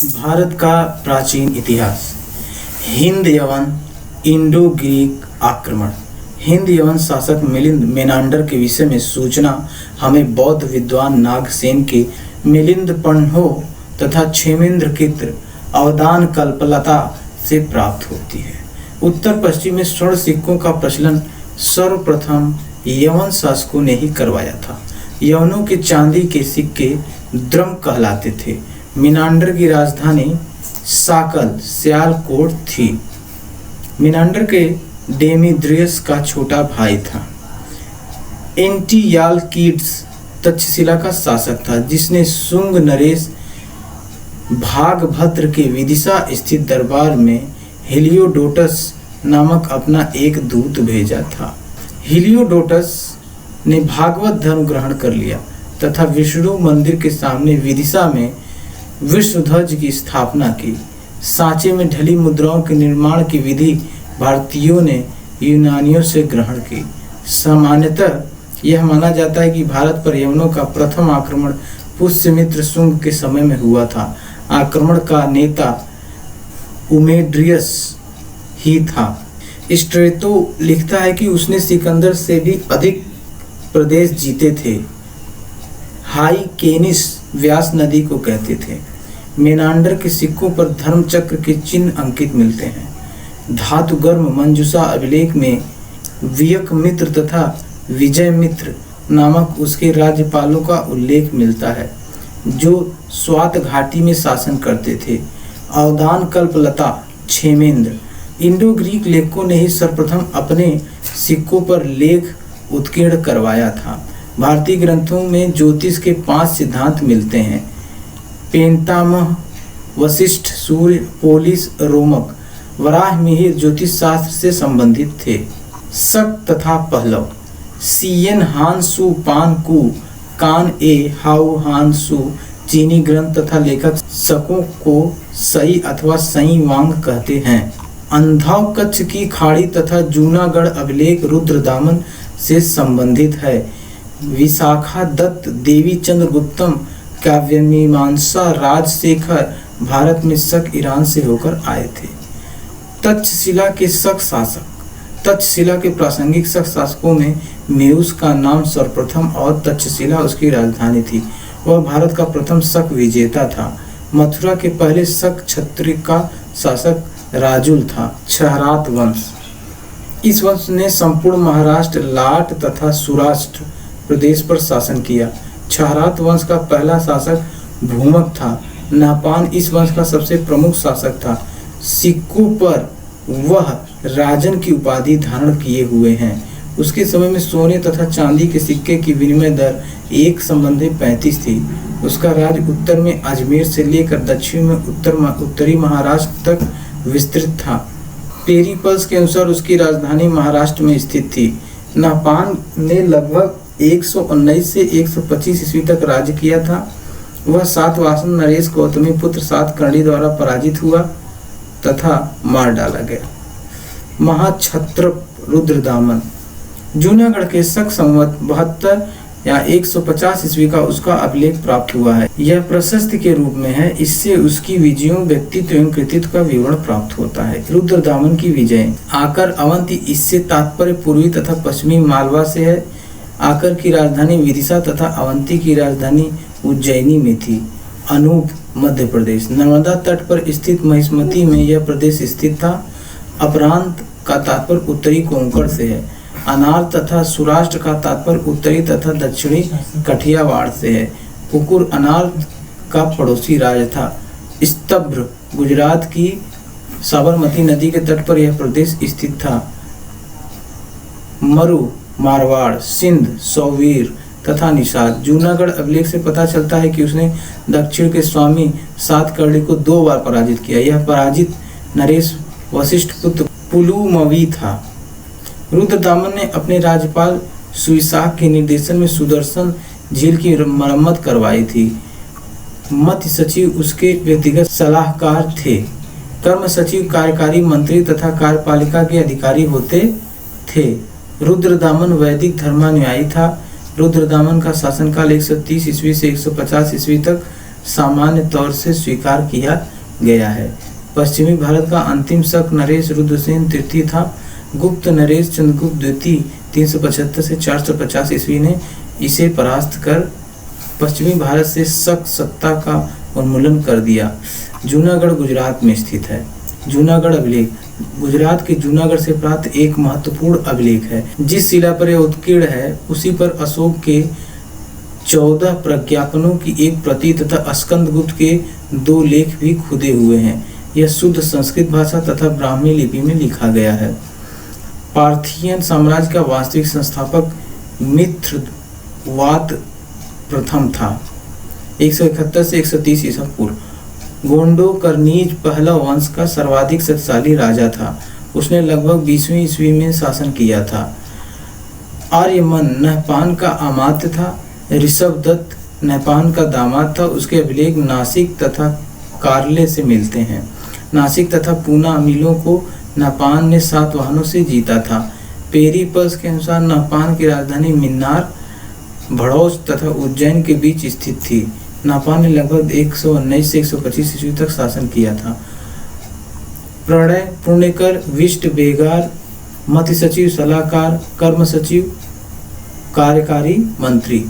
भारत का प्राचीन इतिहास। हिंद यवन इंडो ग्रीक आक्रमण। हिंद यवन शासक मिलिंद मेनांडर के विषय में सूचना हमें बौद्ध विद्वान नागसेन के मिलिंद पन्हो तथा क्षेमेंद्र कित्र अवदान कल्पलता से प्राप्त होती है। उत्तर पश्चिम में स्वर्ण सिक्कों का प्रचलन सर्वप्रथम यवन शासकों ने ही करवाया था। यवनों के चांदी के सिक्के द्रम कहलाते थे। मेनांडर की राजधानी साकल सियालकोट थी। मेनांडर के डेमीद्रियस का छोटा भाई था। एंटियालकीड्स तक्षशिला का शासक था, जिसने शुंग नरेश भागभद्र के विदिशा स्थित दरबार में हेलियोडोटस नामक अपना एक दूत भेजा था। हेलियोडोटस ने भागवत धर्म ग्रहण कर लिया तथा विष्णु मंदिर के सामने विदिशा में विश्वध्वज की स्थापना की। सांचे में ढली मुद्राओं के निर्माण की विधि भारतीयों ने यूनानियों से ग्रहण की। सामान्यतः यह माना जाता है कि भारत पर यवनों का प्रथम आक्रमण पुष्यमित्र शुंग के समय में हुआ था। आक्रमण का नेता उमेड्रियस ही था। स्ट्रेटो लिखता है कि उसने सिकंदर से भी अधिक प्रदेश जीते थे। हाई केनिस व्यास नदी को कहते थे। मेनांडर के सिक्कों पर धर्म चक्र के चिन्ह अंकित मिलते हैं। धातुगर्म मंजूषा अभिलेख में वियक मित्र तथा विजय मित्र नामक उसके राज्यपालों का उल्लेख मिलता है, जो स्वात घाटी में शासन करते थे। अवदान कल्पलता क्षेमेंद्र। इंडो ग्रीक लेखकों ने ही सर्वप्रथम अपने सिक्कों पर लेख उत्कीर्ण करवाया था। भारतीय ग्रंथों में ज्योतिष के 5 सिद्धांत मिलते हैं। पेंतामह, वशिष्ठ, सूर्य, पोलिस, रोमक, वराह मिहिर ज्योतिष शास्त्र से संबंधित थे। शक तथा पहलव। सीएन हान सू पान कु कान ए हाउ हान सू चीनी ग्रंथ तथा लेखक शकों को सई अथवा सई वांग कहते हैं। अंधाव कच्छ की खाड़ी तथा जूनागढ़ अभिलेख रुद्रदामन से संबंधित है। विशाखा दत्त, देवी चंद्रगुप्तम, काव्यमीमांसा, राजशेखर भारत में शक ईरान से होकर आए थे। तक्षशिला के शक शासक। तक्षशिला के प्रासंगिक शक शासकों में मेउस का नाम सर्वप्रथम और तक्षशिला उसकी राजधानी थी। वह भारत का प्रथम शक विजेता था। मथुरा के पहले शक क्षत्रिय का शासक राजुल था। क्षहरात वंश। इस वंश ने संपूर्ण महाराष्ट्र, लाट तथा सौराष्ट्र प्रदेश पर शासन किया। क्षहरात वंश का पहला शासक भूमक था। नहपान इस वंश का सबसे प्रमुख शासक था। सिक्कों पर वह राजन की उपाधि धारण किए हुए हैं। उसके समय में सोने तथा चांदी के सिक्के की विनिमय दर 1:35 थी। उसका राज्य उत्तर में अजमेर से लेकर दक्षिण में उत्तरी महाराष्ट्र तक विस्तृत था। पेरिपल्स के अनुसार उसकी राजधानी महाराष्ट्र में स्थित थी। नहपान ने लगभग 119 से 125 ईस्वी तक राज्य किया था। वह सातवाहन नरेश गौतमी पुत्र सातकर्णी द्वारा पराजित हुआ तथा मार डाला गया। महाक्षत्रप रुद्रदामन। जूनागढ़ के शक संवत 72 या 150 ईस्वी का उसका अभिलेख प्राप्त हुआ है। यह प्रशस्ति के रूप में है। इससे उसकी विजयों, व्यक्तित्व एवं कृतित्व का विवरण प्राप्त होता है। रुद्रदामन की विजय। आकर अवंती, इससे तात्पर्य पूर्वी तथा पश्चिमी मालवा से है। आकर की राजधानी विदिशा तथा अवंती की राजधानी उज्जैनी में थी। अनूप मध्य प्रदेश। नर्मदा तट पर स्थित महिष्मती में यह प्रदेश स्थित था। अपरांत का तात्पर्य उत्तरी कोंकण से है। अनार तथा सौराष्ट्र का तात्पर्य उत्तरी तथा दक्षिणी कठियावाड़ से है। कुकुर अनार का पड़ोसी राज्य था। स्तब्र गुजरात की साबरमती नदी के तट पर यह प्रदेश स्थित था। मरु मारवाड़, सिंध, सौवीर तथा निषाद। जूनागढ़ अभिलेख से पता चलता है कि उसने दक्षिण के स्वामी सातकर्णी को 2 बार पराजित किया। यह पराजित नरेश वशिष्ठ पुत्र पुलुमवी था। रुद्रदामन ने अपने राज्यपाल सुविशाख के निर्देशन में सुदर्शन झील की मरम्मत करवाई थी। मध्य सचिव उसके व्यक्तिगत सलाहकार थे। कर्म सचिव कार्यकारी मंत्री तथा कार्यपालिका के अधिकारी होते थे। रुद्रदामन वैदिक धर्मानुयायी था। रुद्रदामन का शासनकाल 130 ईस्वी से 150 ईस्वी तक सामान्य तौर से स्वीकार किया गया है। पश्चिमी भारत का अंतिम शक नरेश रुद्रसेन तृतीय था। गुप्त नरेश चंद्रगुप्त द्वितीय 375 से 450 ईस्वी ने इसे परास्त कर पश्चिमी भारत से शक सत्ता का उन्मूलन कर दिया। जूनागढ़ गुजरात में स्थित है। जूनागढ़ अभिलेख गुजरात के जूनागढ़ से प्राप्त एक महत्वपूर्ण अभिलेख है। जिस शिला पर यह उत्कीर्ण है उसी पर अशोक के 14 प्रज्ञापनों की एक प्रति तथा स्कंदगुप्त के 2 लेख भी खुदे हुए हैं। यह शुद्ध संस्कृत भाषा तथा ब्राह्मी लिपि में लिखा गया है। पार्थियन साम्राज्य का वास्तविक संस्थापक मित्रवात प्रथम था, 171 से 130 ईसा पूर्व। गोंडोकर्नीज पहला वंश का सर्वाधिक शक्तिशाली राजा था। उसने लगभग 20वीं ईस्वी में शासन किया था। आर्यमन नहपान का अमात्य था। ऋषभदत्त नहपान का दामाद था। उसके अभिलेख नासिक तथा कार्ले से मिलते हैं। नासिक तथा पूना अमीलों को नहपान ने सातवाहनों से जीता था। पेरीपल्स के अनुसार नहपान की राजधानी मिन्नार, भड़ौच तथा उज्जैन के बीच स्थित थी। नहपान ने लगभग 119 से 125 ईस्वी तक शासन किया था। प्रणय पुण्यकर, विष्ट बेगार, मति सचिव, सलाहकार, कर्म सचिव, कार्यकारी मंत्री।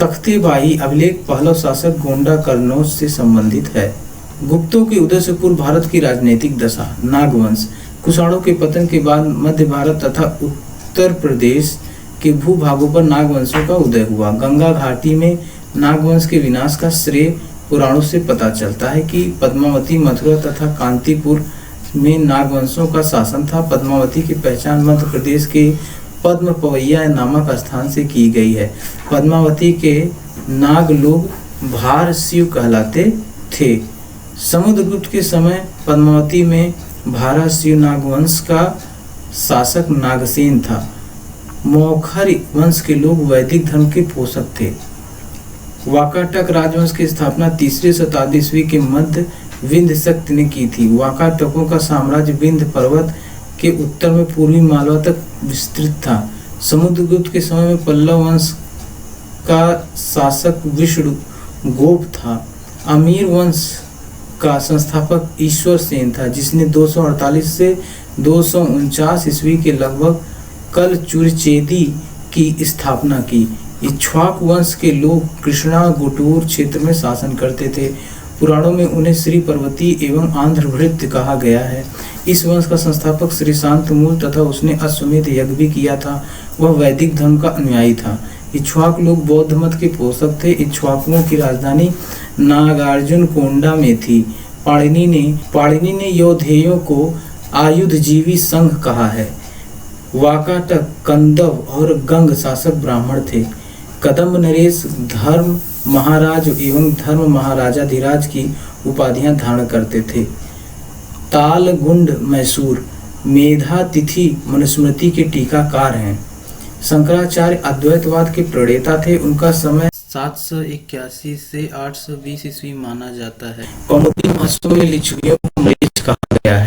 तख्तेबाई अभिलेख पहला शासक गोंडा कर्नौज से संबंधित है। गुप्तों के उदय से पूर्व भारत की राजनीतिक दशा। नागवंश कुषाणों के पतन के बाद मध्य भारत तथा उत्तर प्रदेश के भूभागों पर नागवंशों का उदय हुआ। गंगा घाटी में नागवंश के विनाश का श्रेय पुराणों से पता चलता है कि पद्मावती, मथुरा तथा कांतीपुर में नागवंशों का शासन था। पद्मावती की पहचान मध्य प्रदेश के पद्म पवैया नामक स्थान से की गई है। पद्मावती के नाग लोग भार शिव कहलाते थे। समुद्रगुप्त के समय पद्मावती में भारा शिव नागवंश का शासक नागसेन था। मौखरी वंश के लोग वैदिक धर्म के पोषक थे। वाकाटक राजवंश की स्थापना 3री शताब्दी ईस्वी के मध्य विंध्य शक्ति ने की थी। वाकाटकों का साम्राज्य विंध्य पर्वत के उत्तर में पूर्वी मालवा तक विस्तृत था। समुद्रगुप्त के समय में पल्लव वंश का शासक विष्णुगोप था। अमीर वंश का संस्थापक ईश्वर सेन था, जिसने 248 से 249 ईस्वी के लगभग कल चुरचेदी की स्थापना की। इक्ष्वाक वंश के लोग कृष्णा गुटूर क्षेत्र में शासन करते थे। पुराणों में उन्हें श्री पर्वती एवं आंध्रभृत्य कहा गया है। इस वंश का संस्थापक श्री शांतमूल तथा उसने अश्वमेध यज्ञ भी किया था। वह वैदिक धर्म का अनुयायी था। इक्ष्वाक लोग बौद्ध मत के पोषक थे। इक्ष्वाकुओं की राजधानी नागार्जुन कोंडा में थी। पाणिनि ने यौधेयों को आयुधजीवी संघ कहा है। वाकाटक, कंदव और गंग शासक ब्राह्मण थे। कदम्ब नरेश धर्म महाराज एवं धर्म महाराजाधिराज की उपाधियां धारण करते थे। तालगुंड मैसूर मेधा तिथि मनुस्मृति के टीकाकार हैं। शंकराचार्य अद्वैतवाद के प्रणेता थे। उनका समय 781 से 820 ईस्वी माना जाता है। कौमुदी महोत्सव में लिच्छवियों को मरीच कहा गया है।